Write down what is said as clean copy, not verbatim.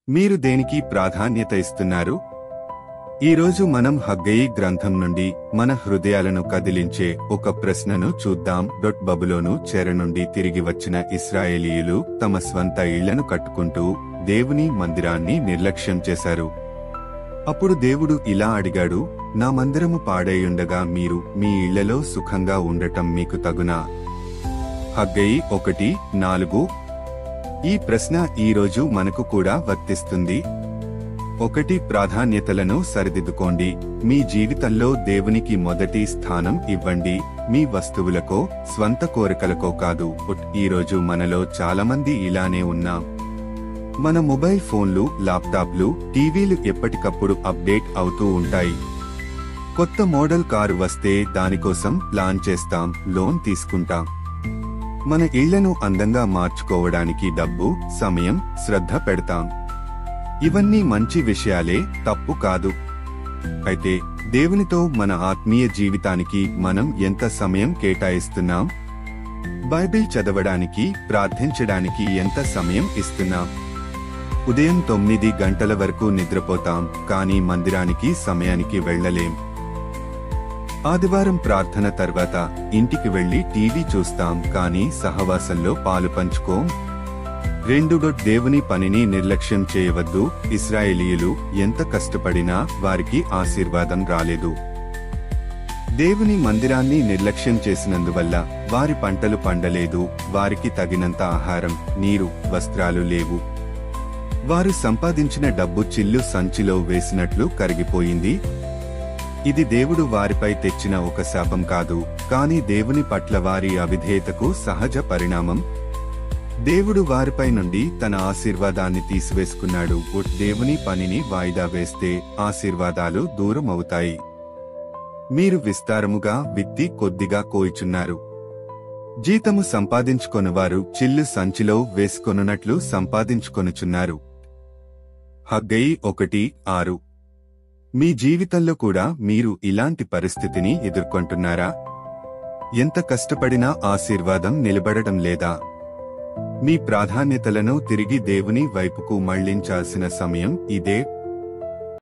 మీరు దేనికి ప్రాధాన్యత ఇస్తున్నారు? ఈరోజు మనం హగ్గయి గ్రంథం నుండి మన హృదయాలను కదిలించే ఒక ప్రశ్నను చూద్దాం. బబులోను చెర నుండి తిరిగి వచ్చిన ఇశ్రాయేలీయులు తమ స్వంత ఇళ్లను కట్టుకుంటూ దేవుని మందిరాన్ని నిర్లక్ష్యం చేశారు. అప్పుడు దేవుడు ఇలా అడిగాడు, నా మందిరము పాడైయుండగా మీరు మీ ఇళ్లలో సుఖంగా ఉండటం మీకు తగునా? హగ్గయి 1:4. ఈ ప్రశ్న ఈరోజు మనకు కూడా వర్తిస్తుంది. 1. ప్రాధాన్యతలను సరిదిద్దుకోండి. మీ జీవితంలో దేవునికి మొదటి స్థానం ఇవ్వండి, మీ వస్తువులకో స్వంత కోరికలకో కాదు. ఈరోజు మనలో చాలామంది ఇలానే ఉన్నాం. మన మొబైల్ ఫోన్లు, ల్యాప్టాప్లు, టీవీలు ఎప్పటికప్పుడు అప్డేట్ అవుతూ ఉంటాయి. కొత్త మోడల్ కారు వస్తే దానికోసం ప్లాన్ చేస్తాం, లోన్ తీసుకుంటాం. మన ఇళ్లను అందంగా మార్చుకోవడానికి డబ్బు, సమయం, శ్రద్ధ పెడతాం. ఇవన్నీ మంచి విషయాలే, తప్పు కాదు. అయితే దేవునితో మన ఆత్మీయ జీవితానికి మనం ఎంత సమయం కేటాయిస్తున్నాం? బైబిల్ చదవడానికి, ప్రార్థించడానికి ఎంత సమయం ఇస్తున్నాం? ఉదయం 9 గంటల వరకు నిద్రపోతాం, కానీ మందిరానికి సమయానికి వెళ్లలేం. ఆదివారం ప్రార్థన తర్వాత ఇంటికి వెళ్లి టీవీ చూస్తాం, కానీ సహవాసంలో పాలు పంచుకోం. 2. దేవుని పనిని నిర్లక్ష్యం చేయవద్దు. ఇశ్రాయేలీయులు ఎంత కష్టపడినా వారికి ఆశీర్వాదం రాలేదు. దేవుని మందిరాన్ని నిర్లక్ష్యం చేసినందువల్ల వారి పంటలు పండలేదు, వారికి తగినంత ఆహారం, నీరు, వస్త్రాలు లేవు. వారు సంపాదించిన డబ్బు చిల్లు సంచిలో వేసినట్లు కరిగిపోయింది. ఇది దేవుడు వారిపై తెచ్చిన ఒక శాపం కాదు, కానీ దేవుని పట్ల వారి అవిధేయతకు సహజ పరిణామం. దేవుడు వారిపై నుండి తన ఆశీర్వాదాన్ని తీసివేసుకున్నాడు. దేవుని పనిని వాయిదా వేస్తే ఆశీర్వాదాలు దూరం అవుతాయి. మీరు విస్తారముగా విత్తి కొద్దిగా కోయిచున్నారు. జీతము సంపాదించుకొనువారు చిల్లు సంచిలో వేసుకొనున్నట్లు సంపాదించుకొనుచున్నారు. హగ్గయి 1:6. మీ జీవితంలో కూడా మీరు ఇలాంటి పరిస్థితిని ఎదుర్కొంటున్నారా? ఎంత కష్టపడినా ఆశీర్వాదం నిలబడడం లేదా? మీ ప్రాధాన్యతలను తిరిగి దేవుని వైపుకు మళ్లించాల్సిన సమయం ఇదే.